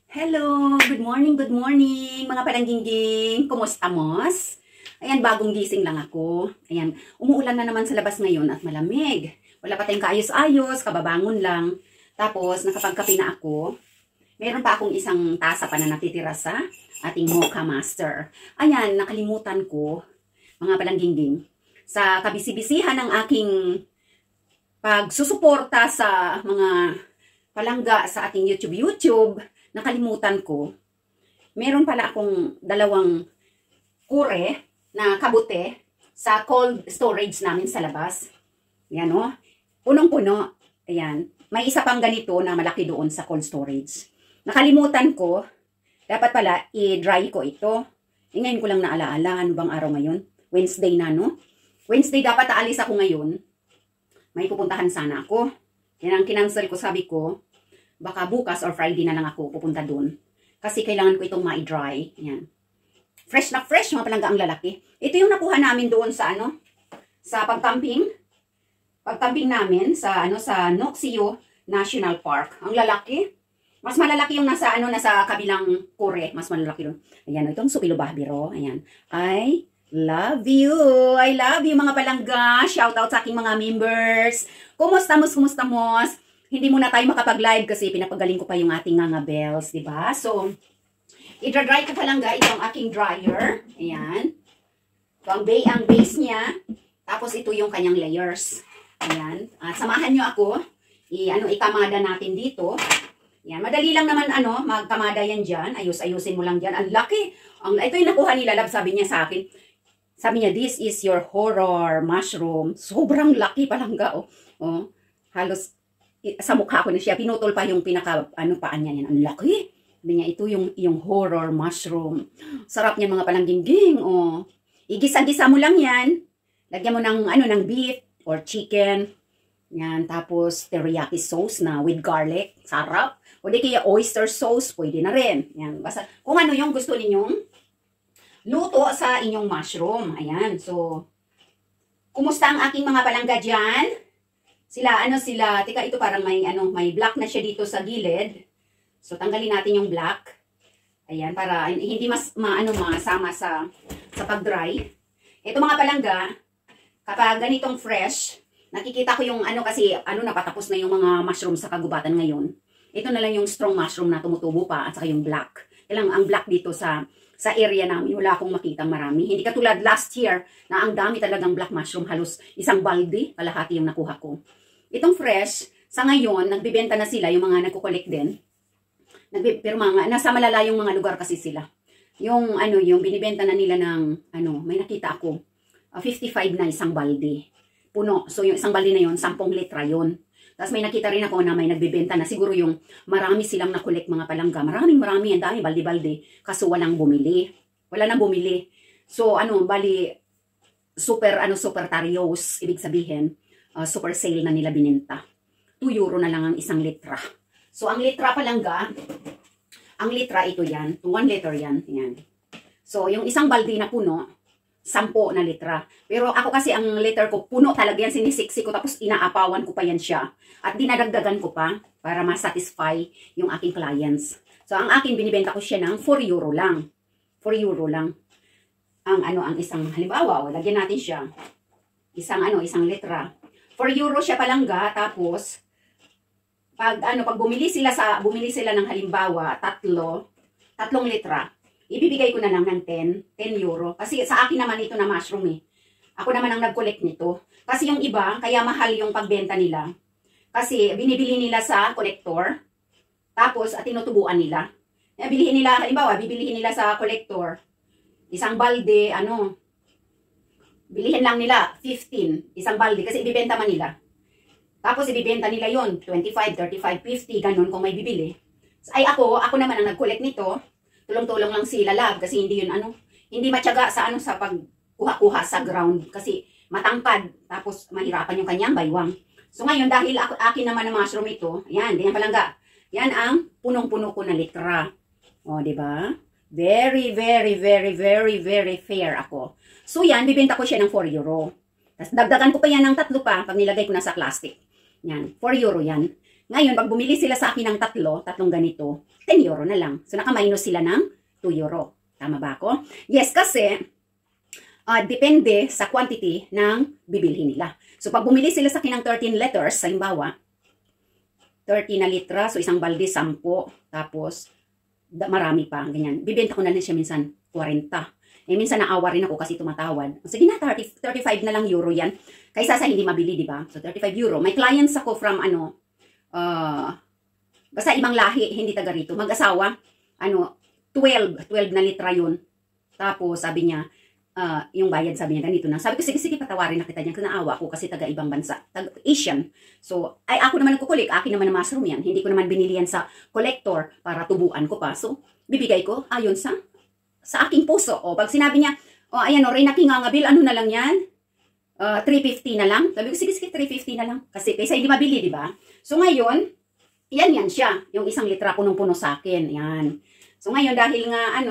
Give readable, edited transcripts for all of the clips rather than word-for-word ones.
Hello! Good morning, mga palangginging. Kumusta mos? Ayan, bagong gising lang ako. Ayan, umuulan na naman sa labas ngayon at malamig. Wala pa tayong kaayos-ayos, kababangon lang. Tapos, nakapagkape na ako. Meron pa akong isang tasa pa na natitira sa ating Mocha Master. Ayan, nakalimutan ko, mga palangginging, sa kabisi-bisihan ng aking pagsusuporta sa mga palangga sa ating YouTube, nakalimutan ko, meron pala akong dalawang kure na kabute sa cold storage namin sa labas. Ayan o, punong-puno. Ayan, may isa pang ganito na malaki doon sa cold storage. Nakalimutan ko, dapat pala i-dry ko ito. Ngayon ko lang naalaala, ano bang araw ngayon? Wednesday na, no? Wednesday dapat aalis ako ngayon. May pupuntahan sana ako. Yan ang kinansel ko, sabi ko, baka bukas or Friday na lang ako pupunta doon. Kasi kailangan ko itong ma-dry. Yan. Fresh na fresh, mga palangga ang lalaki. Ito yung nakuha namin doon sa sa pagcamping. Pagcamping namin sa sa Noxio National Park. Ang lalaki. Mas malalaki yung nasa nasa kabilang kure, mas malalaki doon. Ayan, itong Supilo Bahbiro. Ayan. I love you. I love you, mga palangga. Shout out sa aking mga members. Kumusta mos? Hindi muna tayo makapag-live kasi pinapagaling ko pa yung ating nga bells, di ba? So, i-dry ko pa lang guys, ito ang aking dryer. Ayan. So, ang base niya. Tapos, ito yung kanyang layers. Ayan. At samahan nyo ako. Ikamada natin dito. Ayan. Madali lang naman, magkamada yan dyan. Ayusin mo lang dyan. Ang laki. Ito yung nakuha ni Lalab, sabi niya sa akin. Sabi niya, this is your horror mushroom. Sobrang laki palangga, oh. Halos, sa mukha ko na siya, pinutol pa yung paan niya yan. Ang laki. Sabi niya, ito yung horror mushroom. Sarap niya, mga palangging-ging, oh. Igisa-gisa mo lang yan. Lagyan mo ng beef or chicken. Yan, tapos teriyaki sauce na with garlic. Sarap. O di kaya oyster sauce, pwede na rin. Yan, basta kung ano yung gusto ninyong luto sa inyong mushroom. Ayan, so, kumusta ang aking mga palangga dyan? Sila, tika ito parang may black na siya dito sa gilid. So, tanggalin natin yung black. Ayan, para hindi masama sa pag-dry. Ito mga palangga, kapag ganitong fresh, nakikita ko yung kasi napatapos na yung mga mushroom sa kagubatan ngayon. Ito na lang yung strong mushroom na tumutubo pa at saka yung black. Kailang ang black dito sa area namin, wala akong makitang marami. Hindi katulad last year na ang dami talagang black mushroom, halos isang balde, kalahati yung nakuha ko. Itong fresh, sa ngayon, nagbibenta na sila, yung mga nagkukolek din. Pero nasa malalayong mga lugar kasi sila. Yung binibenta na nila ng, may nakita ako, 55 na isang balde. Puno. So, yung isang balde na yun, 10 litra yun. Tapos may nakita rin ako na may nagbibenta na siguro yung marami silang nakolek mga palangga. Marami, ang dami, balde-balde. Kaso walang bumili. Wala nang bumili. So, bali, super tarios, ibig sabihin, super sale na nila binenta. 2 euro na lang ang isang litra. So, ang litra palangga, ang litra ito yan. 1 liter yan. Yan. So, yung isang balde na puno, 10 na litra. Pero ako kasi ang liter ko, puno talaga yan, sinisiksi ko, tapos inaapawan ko pa yan siya. At dinadagdagan ko pa para ma-satisfy yung aking clients. So, ang akin, binibenta ko siya ng 4 euro lang. 4 euro lang. Ang isang, halimbawa, lagyan natin siya. Isang litra. 4 euro siya palangga, tapos, pag bumili sila ng halimbawa, 3 litra, ibibigay ko na lang ng 10 euro. Kasi sa akin naman ito na mushroom eh. Ako naman ang nag-collect nito. Kasi yung iba, kaya mahal yung pagbenta nila. Kasi binibili nila sa collector. Tapos, tinutubuan nila. Halimbawa, bibilihin nila sa collector. Isang balde, bilihin lang nila 15, isang balde. Kasi ibibenta man nila. Tapos, ibibenta nila yon 25, 35, 50, ganun kung may bibili. Ay ako naman ang nag-collect nito. Tulong-tulong lang si Lalab kasi hindi yun hindi matyaga sa sa pagkuha-kuha sa ground kasi matangkad tapos mahirapan yung kanyang baywang. So ngayon dahil akin naman ang mushroom ito, ayan, ganyan palangga. Yan ang punong-puno ko na litra. O, di ba? Very, very, very, very, very fair ako. So yan, bibenta ko siya ng 4 euro. Tapos dagdagan ko pa yan ng 3 pa pag nilagay ko na sa plastic. Yan, 4 euro yan. Ngayon, pag bumili sila sa akin ng tatlong ganito, 10 euro na lang. So, naka-minus sila ng 2 euro. Tama ba ako? Yes, kasi depende sa quantity ng bibilhin nila. So, pag bumili sila sa akin ng 13 liters, sa halimbawa, 30 na litra, so isang balde, 10. Tapos, marami pa, ganyan. Bibenta ko na lang siya minsan 40. Eh, minsan naawa rin ako kasi tumatawad. Sige na, 35 na lang euro yan. Kaysa sa hindi mabili, di ba? So, 35 euro. May clients ako from, basta ibang lahi, hindi taga rito. Mag-asawa, 12 na litra yun. Tapos, sabi niya, yung bayad, sabi niya, ganito na. Sabi ko, sige, patawarin na kita niyan. Kasi naawa ko kasi taga ibang bansa. Taga Asian. So, ako naman nagkukulik. Akin naman na mushroom yan. Hindi ko naman binili yan sa collector para tubuan ko pa. So, bibigay ko, ayon sa aking puso. O, pag sinabi niya, ayan o, Reyna Kingangabil, ano na lang yan? 350 na lang. Sabi ko, sige, 350 na lang. Kasi kaysa hindi mabili, di ba? So, ngayon, yan siya. Yung 1 litra punong-puno sa akin. Yan. So, ngayon, dahil nga,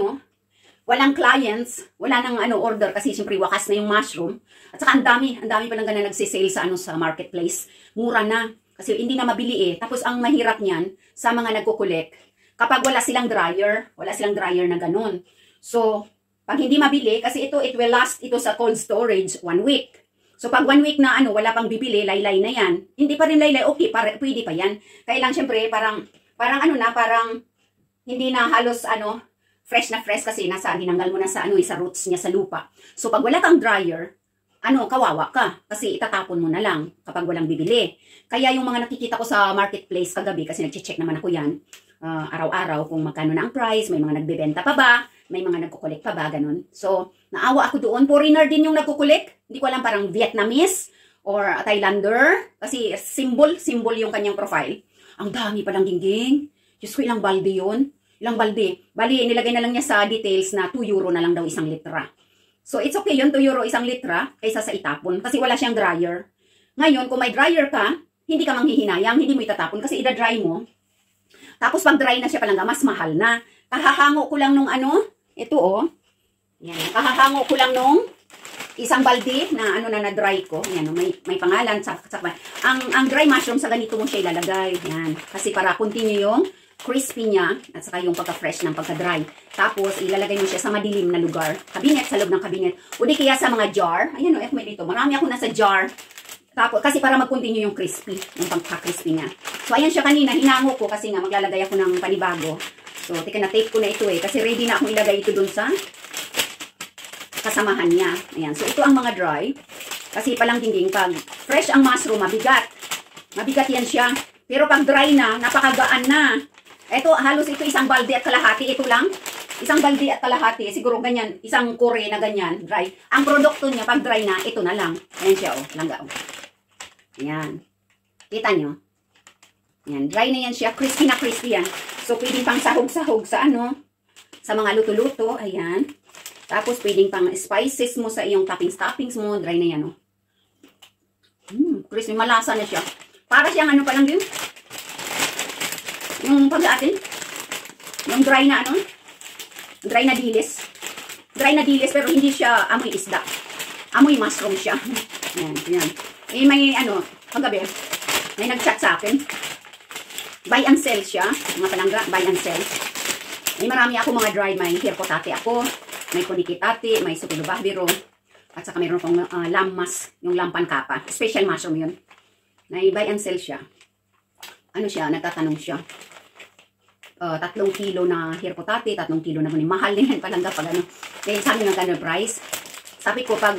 walang clients, wala nang order kasi siyempre wakas na yung mushroom. At saka ang dami pa lang na nagsisale sa marketplace. Mura na. Kasi hindi na mabili eh. Tapos, ang mahirap niyan, sa mga nagkukulek, kapag wala silang dryer na ganun. So, pag hindi mabili, kasi it will last ito sa cold storage 1 week. So, pag 1 week na wala pang bibili, laylay na yan. Hindi pa rin laylay, okay, pwede pa yan. Kaya lang, syempre, parang hindi na halos, fresh na fresh kasi dinanggal mo na sa roots niya sa lupa. So, pag wala kang dryer, kawawa ka. Kasi itatapon mo na lang kapag walang bibili. Kaya yung mga nakikita ko sa marketplace kagabi, kasi nag-check naman ako yan, araw-araw kung magkano na ang price, may mga nagbebenta pa ba, may mga nagkukulik pa ba, ganun. So, naawa ako doon. Foreigner din yung nagkukulik. Hindi ko alam, parang Vietnamese or Thailander. Kasi symbol yung kanyang profile. Ang dami palang gingging. Diyos ko, ilang balde yun. Ilang balde. Bali, nilagay na lang niya sa details na 2 euro na lang daw 1 litra. So, it's okay yun, 2 euro 1 litra kaysa sa itapon. Kasi wala siyang dryer. Ngayon, kung may dryer ka, hindi ka manghihinayang, hindi mo itatapon kasi ida-dry mo. Tapos pag dry na siya palangga, mas mahal na. Kahahango ko lang nung ito yan, kahahango ko lang nung 1 balde na na-dry ko. Yan, may pangalan. Ang dry mushroom sa ganito mo siya ilalagay. Yan, kasi para continue yung crispy niya at saka yung pagka-fresh ng pagka-dry. Tapos, ilalagay mo siya sa madilim na lugar. Kabinet, sa loob ng kabinet. O di kaya sa mga jar. Ayan may dito. Marami ako nasa jar. Tapos, kasi para mag-continue yung crispy. Yung pagka-crispy niya. So, ayan siya kanina. Hinango ko kasi nga maglalagay ako ng panibago. So, tika na tape ko na ito kasi ready na akong ilagay ito dun sa kasamahan niya. Ayan. So, ito ang mga dry. Kasi palang gingging, pag fresh ang mushroom, mabigat. Mabigat yan siya. Pero pag dry na, napakagaan na. Ito, halos ito 1 balde at kalahati. Ito lang. 1 balde at kalahati. Siguro ganyan. 1 kore na ganyan. Dry. Ang produkto niya, pag dry na, ito na lang. Ayan siya, langga, Ayan. Kita nyo? Ayan. Dry na yan siya. Crispy na crispy yan. So, pwedeng pang sahog-sahog sa sa mga luto-luto. Ayan. Tapos, pwedeng pang spices mo sa iyong toppings mo. Dry na yan, crispy. Malasa na siya. Para siyang pa lang yun. Yung pag-atin. Yung dry na dry na dilis. Dry na dilis, pero hindi siya amoy isda. Amoy mushroom siya. Ayan. Eh, may kagabi, may nag-chat sa akin. Buy and sell siya. Mga palangga, buy and sell. May marami ako mga dry. May hirpotate ako. May kunikitati. May sukulubahbiro. At saka mayroon pong lamas. Yung lampan kapa. Special mushroom yun. May buy and sell siya. Nagtatanong siya. 3 kilo na hirpotate. 3 kilo na kunin. Mahal din yan palangga pag Kaya sabi ng gano'n price. Sabi ko pag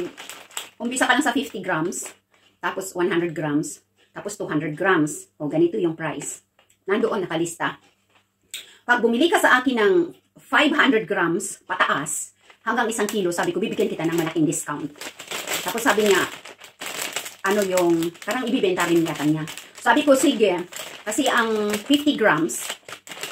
umpisa ka lang sa 50 grams. Tapos 100 grams. Tapos 200 grams. O ganito yung price. Nandoon nakalista. Pag bumili ka sa akin ng 500 grams pataas, hanggang 1 kilo, sabi ko, bibigyan kita ng malaking discount. Tapos sabi niya, parang ibibenta rin yata niya. Sabi ko, sige, kasi ang 50 grams,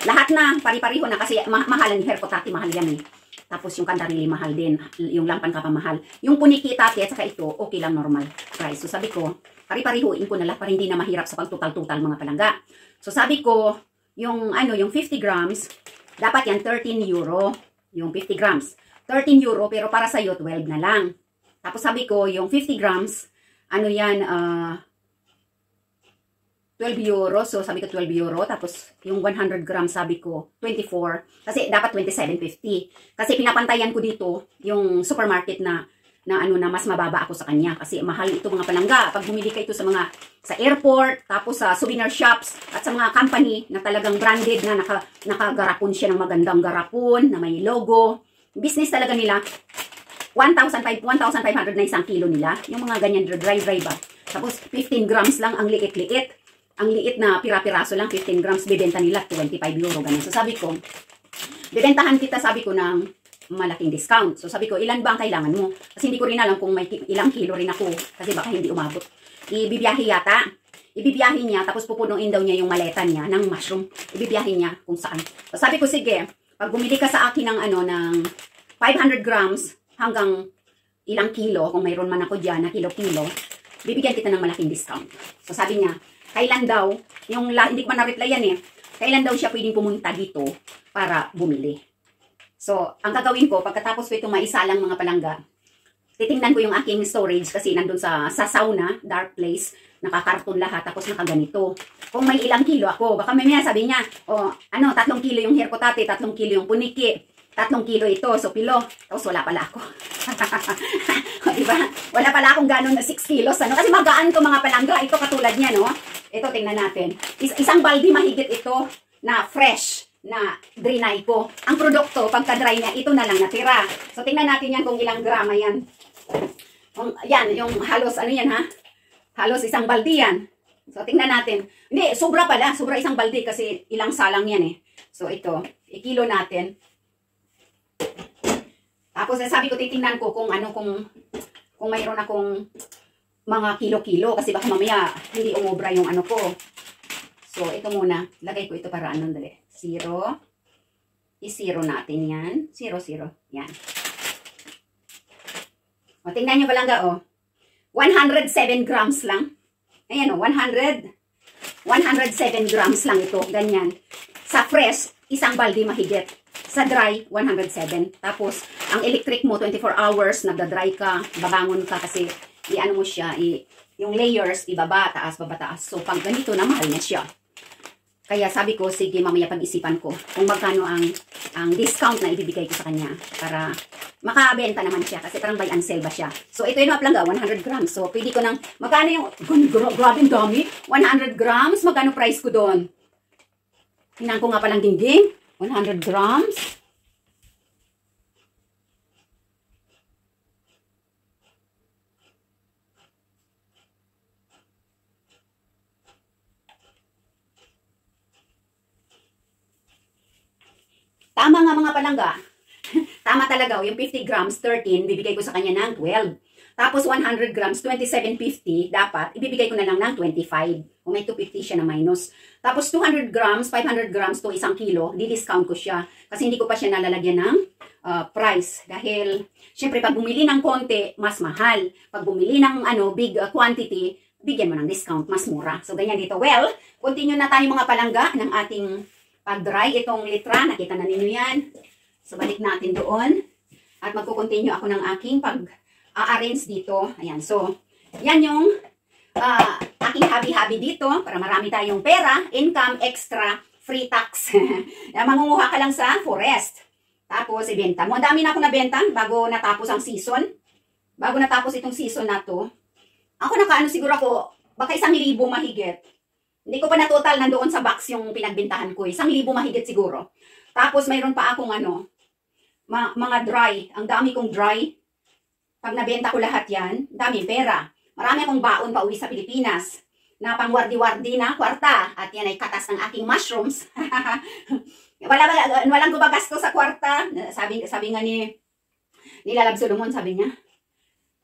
lahat na, pari-pariho na, kasi mahal ang hirpotate, mahal yan Tapos yung kandarili, mahal din. Yung lampan kapa, mahal. Yung punikitate at saka ito, okay lang, normal price. So sabi ko, pari-parihuin ko na lang para hindi na mahirap sa pagtutal-tutal mga palangga. So sabi ko, yung 50 grams, dapat yan 13 euro. Yung 50 grams. 13 euro, pero para sa'yo, 12 na lang. Tapos sabi ko, yung 50 grams, 12 euro. So, sabi ko 12 euro. Tapos, yung 100 grams, sabi ko 24. Kasi, dapat 27.50. Kasi, pinapantayan ko dito yung supermarket na mas mababa ako sa kanya. Kasi, mahal ito mga palangga. Pag bumili ka ito sa airport, tapos sa souvenir shops, at sa mga company na talagang branded na nakagarapon siya ng magandang garapon, na may logo. Business talaga nila. 1,500 na isang kilo nila. Yung mga ganyan, dry ba. Tapos, 15 grams lang, ang liit-liit. Ang liit na pira-piraso lang, 15 grams, bibenta nila 25 euro, ganyan. So, sabi ko, bibentahan kita, sabi ko, ng malaking discount. So, sabi ko, ilan ba ang kailangan mo? Kasi hindi ko rin alam kung may ilang kilo rin ako. Kasi baka hindi umabot. Ibibiyahe yata. Ibibiyahe niya, tapos pupunuin daw niya yung maleta niya ng mushroom. Ibibiyahe niya kung saan. So, sabi ko, sige, pag bumili ka sa akin ng 500 grams, hanggang ilang kilo, kung mayroon man ako dyan na kilo-kilo, bibigyan kita ng malaking discount. So sabi niya, kailan daw, hindi ko man na-reply yan kailan daw siya pwedeng pumunta dito para bumili. So, ang gagawin ko, pagkatapos ko itong maisalang mga palangga, titingnan ko yung aking storage kasi nandun sa sauna, dark place, nakakarton lahat, tapos nakaganito. Kung may ilang kilo ako, baka mamaya sabi niya, 3 kilo yung hair ko tate, 3 kilo yung puniki, 3 kilo ito, so pilo. Tapos wala pala ako. Diba? Wala pala akong ganun na 6 kilos. Kasi magaan to mga palangga. Ito katulad niya, no? Ito, tingnan natin. Isang baldi mahigit ito na fresh na drinay ko. Ang produkto, pagka-dry niya, ito na lang natira. So, tingnan natin yan kung ilang grama yan. Yan, yung halos, halos isang baldi yan. So, tingnan natin. Hindi, sobra pala. Sobra isang baldi kasi ilang salang yan So, ito, ikilo natin. Tapos sabi ko, titingnan ko kung mayroon akong mga kilo-kilo kasi baka mamaya hindi umobra yung ko. So, ito muna. Lagay ko ito para dali. 0. I-0 natin yan. 0, 0. Yan. O, tingnan nyo palangga, 107 grams lang. Ayan, 107 grams lang ito. Ganyan. Sa fresh, isang baldi mahigit. Sa dry, 107. Tapos, ang electric mo, 24 hours, nagda-dry ka, babangon ka kasi, mo siya, yung layers, ibaba, taas, baba, taas. So, pag ganito na, mahal na siya. Kaya sabi ko, sige, mamaya pag-isipan ko kung magkano ang discount na ibibigay ko sa kanya para makabenta naman siya kasi parang buy and sell ba siya. So, ito yung mga palangga, 100 grams. So, pwede ko nang, magkano yung, grabe ang dami, 100 grams, magkano price ko doon? Hinang ko nga palang dingging. 100 grams. Tama nga mga palangga. Tama talaga. Yung 50 grams, 13, bibigay ko sa kanya ng 12. Tapos 100 grams, 27.50, dapat ibibigay ko na lang ng 25. O may 250 siya na minus. Tapos 200 grams, 500 grams to 1 kilo, di-discount ko siya. Kasi hindi ko pa siya nalalagyan ng price. Dahil, syempre, pag bumili ng konti, mas mahal. Pag bumili ng big quantity, bigyan mo ng discount, mas mura. So, ganyan dito. Well, continue na tayo mga palangga ng ating pag-dry. Itong litra, nakita na ninyo yan. So, balik natin doon. At magkukontinue ako ng aking pag-arrange dito. Ayan. So, yan yung aking hobby-hobby dito para marami tayong pera, income, extra, free tax. Mangunguha ka lang sa forest. Tapos, ibenta mo. Ang dami na ako nabenta bago natapos ang season. Bago natapos itong season na to. Ako siguro ako, baka 1,000 mahigit. Hindi ko pa na total nandoon sa box yung pinagbentahan ko. 1,000 mahigit siguro. Tapos, mayroon pa akong mga dry. Ang dami kong dry. Pag nabenta ko lahat yan, dami pera. Marami akong baon pa uwi sa Pilipinas na pangwardi-wardi na kwarta. At yan ay katas ng aking mushrooms. Walang gumagasto sa kwarta. Sabi nga ni Lalab Solomon, sabi niya,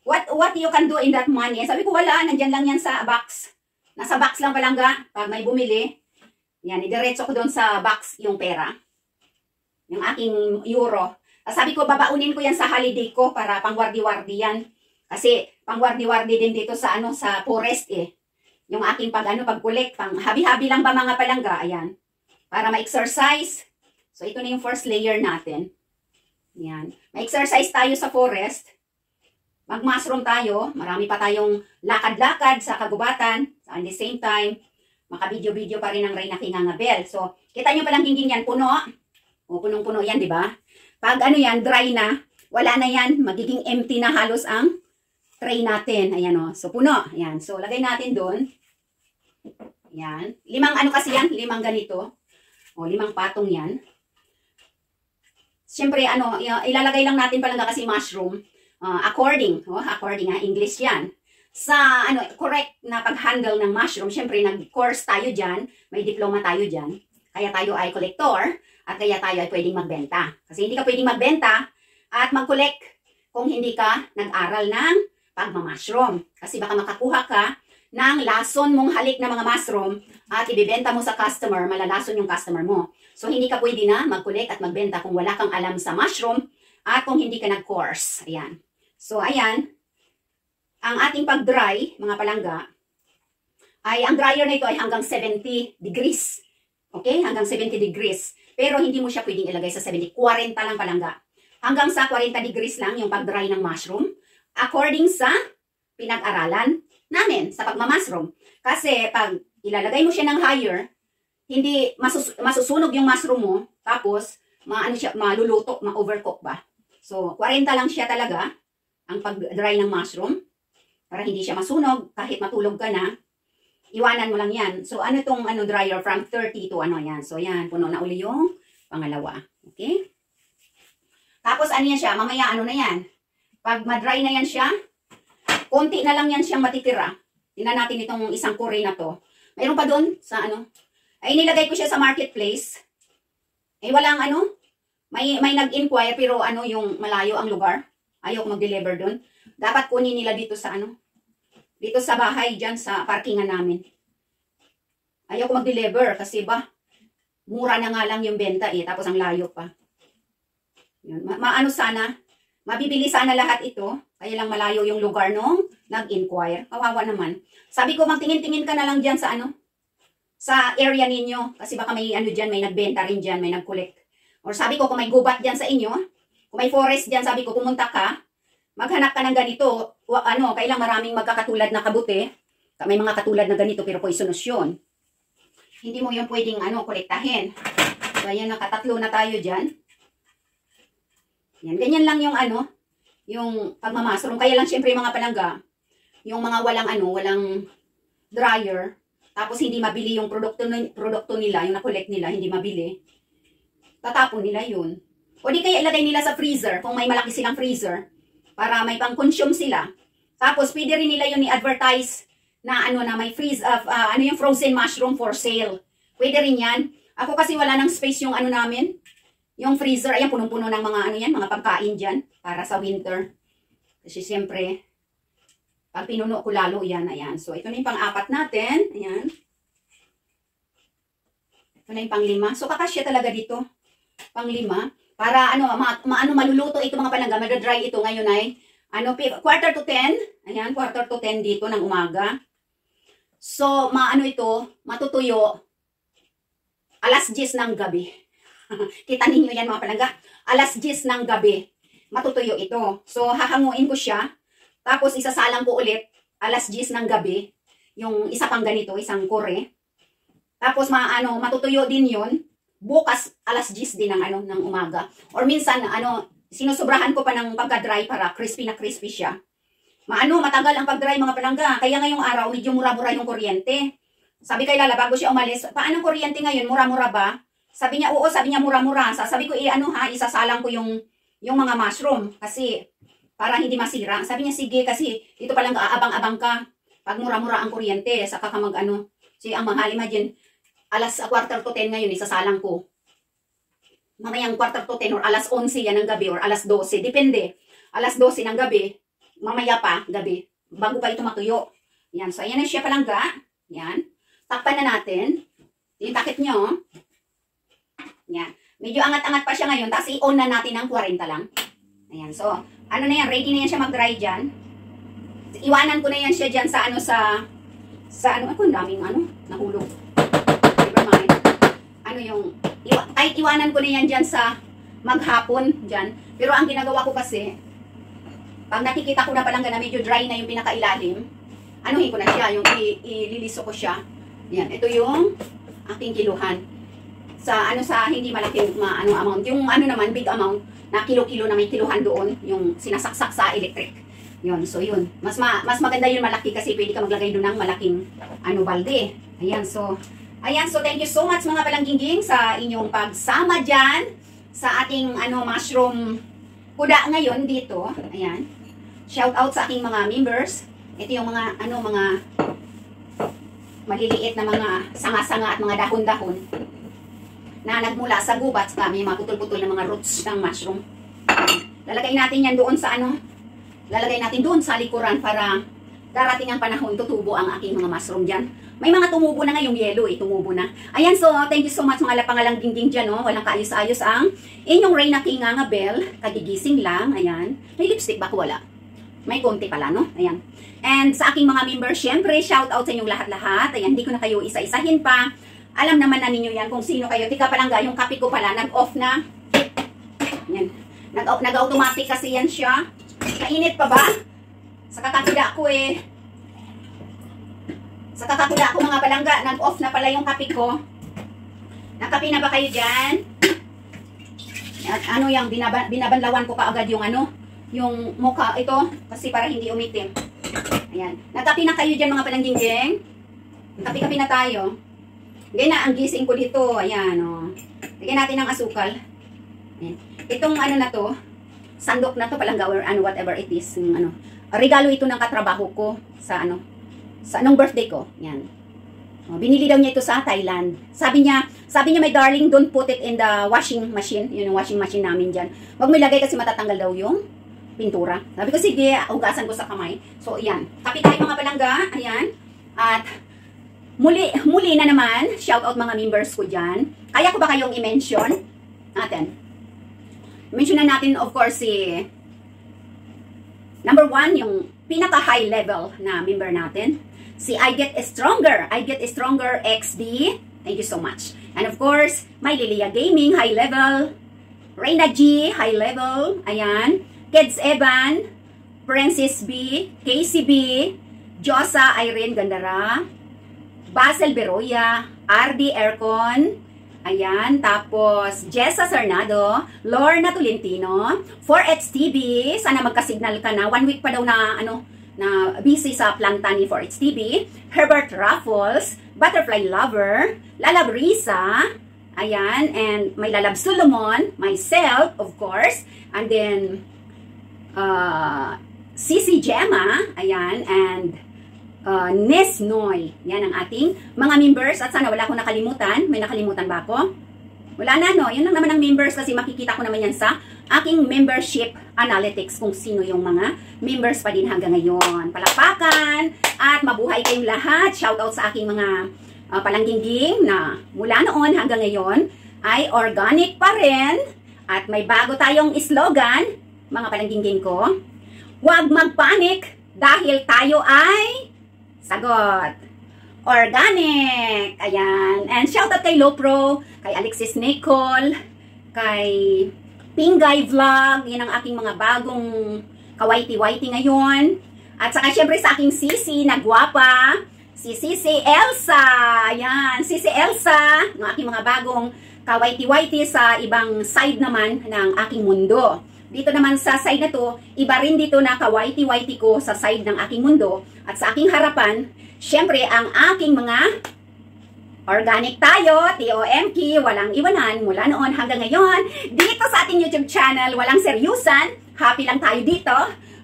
what you can do in that money? Sabi ko, wala. Nandyan lang yan sa box. Nasa box lang palangga. Pag may bumili, yan, idiretso ko doon sa box yung pera. Yung aking euro. Sabi ko, babaunin ko yan sa holiday ko para pangwardi-wardi yan. Kasi pangwardi-wardi din dito sa sa forest Yung aking pag-collect, pang habi-habi lang ba mga palangga, ayan. Para ma-exercise. So ito na yung first layer natin. Yan. Ma-exercise tayo sa forest. Mag-mushroom tayo. Marami pa tayong lakad-lakad sa kagubatan. At the same time, Maka-video-video pa rin ang Reyna Kingangabel. So, kita nyo palang gingging yan, puno. O, punong-puno yan, di ba? Pag ano yan, dry na, wala na yan, magiging empty na halos ang tray natin. Ayan o. So, puno. Ayan. So, lagay natin doon. Ayan. 5 ano kasi yan? 5 ganito. O, 5 patong yan. Siyempre, ano, ilalagay lang natin palangga kasi mushroom. According English yan. Sa, ano, correct na pag-handle ng mushroom, siyempre, nag-course tayo dyan. May diploma tayo dyan. Kaya tayo ay collector. At kaya tayo ay pwedeng magbenta. Kasi hindi ka pwedeng magbenta at mag-collect kung hindi ka nag-aral ng pagmamashroom. Kasi baka makakuha ka ng lason mong halik na mga mushroom at ibibenta mo sa customer, malalason yung customer mo. So, hindi ka pwede na mag-collect at magbenta kung wala kang alam sa mushroom at kung hindi ka nag-course. Ayan. So, ayan. Ang ating pag-dry, mga palangga, ay ang dryer na ito ay hanggang 70 degrees. Okay? Hanggang 70 degrees. Pero hindi mo siya pwedeng ilagay sa 70. 40 lang palangga. Hanggang sa 40 degrees lang yung pag-dry ng mushroom. According sa pinag-aralan namin sa pagmamashroom. Kasi pag ilalagay mo siya ng higher, hindi masusunog yung mushroom mo. Tapos, maano siya, maluluto, ma-overcook ba? So, 40 lang siya talaga ang pag-dry ng mushroom. Para hindi siya masunog, kahit matulog ka na, iwanan mo lang yan. So, ano itong dryer from 30 to ano yan. So, yan, puno na uli yung pangalawa. Okay? Tapos, ano yan siya? Mamaya, ano na yan? Pag ma-dry na yan siya, konti na lang yan siyang matitira. Tingnan natin itong isang kure na to. Mayroon pa doon sa ano? Ay, nilagay ko siya sa marketplace. Eh, walang ano? May nag-inquire, pero ano, yung malayo ang lugar. Ayaw ko mag-deliver doon. Dapat kunin nila dito sa ano? Dito sa bahay, dyan sa parkingan namin. Ayaw ko mag-deliver kasi ba, mura na nga lang yung benta eh, tapos ang layo pa. Yun. Maano sana, mabibili sana lahat ito, kaya lang malayo yung lugar nung nag-inquire. Kawawa naman. Sabi ko, magtingin-tingin ka na lang dyan sa ano, sa area ninyo, kasi baka may ano dyan, may nagbenta rin dyan, may nag-collect. Or sabi ko, kung may gubat dyan sa inyo, kung may forest dyan, sabi ko, pumunta ka, maghanap ka ng ganito, ano, kailang maraming magkakatulad na kabuti. May mga katulad na ganito, pero poisonous yun. Hindi mo yung pwedeng, ano, kolektahin. So, ayan, nakatatlo na tayo dyan. Yan, ganyan lang yung, ano, yung pagmamashroom. Kaya lang, syempre, mga palangga, yung mga walang, ano, walang dryer, tapos hindi mabili yung produkto nila, yung na-collect nila, hindi mabili, tatapon nila yun. O di kaya ilagay nila sa freezer, kung may malaki silang freezer, para may pang-consume sila. Tapos, pwede rin nila yun i-advertise na ano na may ano yung frozen mushroom for sale. Pwede rin yan. Ako kasi wala nang space yung ano namin. Yung freezer, ayan, punong-puno ng mga ano yan, mga pagkain dyan para sa winter. Kasi siyempre, pag pinuno ko lalo yan, ayan. So, ito na yung pang-4 natin. Ayan. Ito na yung pang-5. So, kakasya talaga dito. Pang-5. Para ano, maluluto ito mga palangga, mag-dry ito ngayon ay, ano, 9:45. Ayan, 9:45 dito ng umaga. So, maano ito, matutuyo, 10:00 ng gabi. Kita ninyo yan mga palangga, 10:00 ng gabi, matutuyo ito. So, hahanguin ko siya, tapos isasalang ko ulit, 10:00 ng gabi, yung isa pang ganito, isang kore. Tapos, matutuyo din yun. Bukas, 10:00 din ng umaga. Or minsan, sinusobrahan ko pa ng pagka-dry para crispy na crispy siya. Matagal ang pag-dry mga palangga. Kaya ngayong araw, medyo mura-mura yung kuryente. Sabi kay Lala, bago siya umalis, paano kuryente ngayon? Mura-mura ba? Sabi niya, oo, sabi niya mura-mura. Sabi ko, isasalang ko yung mga mushroom. Kasi, para hindi masira. Sabi niya, sige, kasi dito palang aabang-abang ka. Pag mura-mura ang kuryente, saka ka kasi ang mahal, imagine, 9:45 ngayon, isasalang ko. Mamayang 9:45 or 11:00 yan ng gabi or 12:00. Depende. 12:00 ng gabi, mamaya pa, gabi. Bago pa ito matuyo. Yan. So, ayan na siya palangga. Yan. Takpan na natin. Yung takip nyo. Yan. Medyo angat-angat pa siya ngayon. Tapos i-on na natin ng 40 lang. Ayan. So, ano na yan? Ready na yan siya mag-dry dyan. Iwanan ko na yan siya dyan sa ako, ang daming nahulog. Iwanan ko na yan dyan sa maghapon dyan. Pero ang ginagawa ko kasi, pag nakikita ko na palangga na medyo dry na yung pinakailalim, anuhin ko na siya, yung ililiso ko siya. Yan, ito yung aking kiluhan. Sa hindi malaking amount. Yung naman, big amount, na kilo-kilo na may kiluhan doon, yung sinasaksak sa electric. Yun, so yun. Mas maganda yung malaki kasi pwede ka maglagay doon ng malaking balde. Ayan, so thank you so much mga palangging sa inyong pagsama dyan sa ating mushroom kuda ngayon dito. Ayan. Shout out sa aking mga members. Ito yung mga mga maliliit na mga sanga-sanga at mga dahon-dahon na nagmula sa gubat sa may mga putol-putol na mga roots ng mushroom. Lalagay natin yan doon sa lalagay natin doon sa likuran para darating ang panahon tutubo ang aking mga mushroom dyan. May mga tumubo na ngayong yellow tumubo na. Ayan, so thank you so much mga lapangalang dingding dyan, walang kaayos-ayos ang inyong Reyna Kinganga Bell. Kagigising lang, ayan. May lipstick ba ko? Wala. May konti pala, no? Ayan. And sa aking mga members, syempre, shout out sa inyong lahat-lahat. Ayan, hindi ko na kayo isa-isahin pa. Alam naman na ninyo yan kung sino kayo. Tika palangga, yung kape ko pala, nag-off na. Ayan. Nag-automatic kasi yan siya. Kainit pa ba? Sa kakakuda ko Sa kakakuda ko mga palangga, nag-off na pala yung kape ko. Nakape na ba kayo dyan? At yung binabanlawan ko kaagad yung yung mukha ito kasi para hindi umitim. Ayan. Nagkape na kayo dyan mga palangging-geng. Kape-kape na tayo. Ganyan na ang gising ko dito. Ayan Lagyan natin ng asukal. Ayan. Itong na to, sandok na to palangga or whatever it is. Regalo ito ng katrabaho ko sa sa anong birthday ko. Yan. Binili daw niya ito sa Thailand. Sabi niya, my darling, don't put it in the washing machine. Yun yung washing machine namin dyan. Huwag mo ilagay kasi matatanggal daw yung pintura. Sabi ko, sige, hugasan ko sa kamay. So, ayan. Kape tayo mga palangga. Ayan. At muli na naman, shout out mga members ko dyan. Kaya ko ba kayong i-mention natin? Mention na natin, of course, si number 1, yung pinaka-high level na member natin. Si I Get Stronger XD. Thank you so much. And of course, my Lilia Gaming, high level. Reyna G, high level. Ayan. Kids Evan, Princess B, KCB, Josa Irene Gandara, Basel Beroya, RD Aircon, ayan, tapos Jessa Sarnado, Lorna Tolentino, 4HTV, sana magka-signal ka na, 1 week pa daw na na busy sa planta ni 4HTV, Herbert Raffles, Butterfly Lover, Lalab Risa, ayan, and may Lalab Solomon, myself, of course, and then Sisi Gemma, ayan, and Nes Noy. Yan ang ating mga members. At sana wala akong nakalimutan. May nakalimutan ba ako? Wala na, no? Yan lang naman ang members kasi makikita ko naman yan sa aking membership analytics kung sino yung mga members pa din hanggang ngayon. Palakpakan! At mabuhay kayong lahat. Shout out sa aking mga palangging na mula noon hanggang ngayon ay organic pa rin. At may bago tayong slogan, mga palangging ko. Huwag magpanik dahil tayo ay sagot. Organic. Ayan. And shout out kay Lopro, kay Alexis Nicole, kay Pingay Vlog. Yan ang aking mga bagong kawaiti-waiti ngayon. At saka syempre sa aking sisi na gwapa, si Sisi Elsa. Ayan. Sisi Elsa, ng aking mga bagong kawaiti-waiti sa ibang side naman ng aking mundo. Dito naman sa side na to, iba rin dito na kawaiti-waiti ko sa side ng aking mundo. At sa aking harapan, syempre ang aking mga organic tayo, TOMK, walang iwanan mula noon hanggang ngayon. Dito sa ating YouTube channel, walang seryusan, happy lang tayo dito,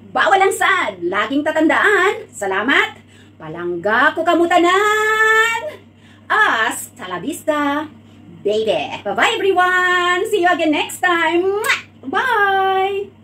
bawal ang sad, laging tatandaan, salamat, palangga ko kamutanan, hasta la vista, baby. Bye-bye everyone, see you again next time. Bye!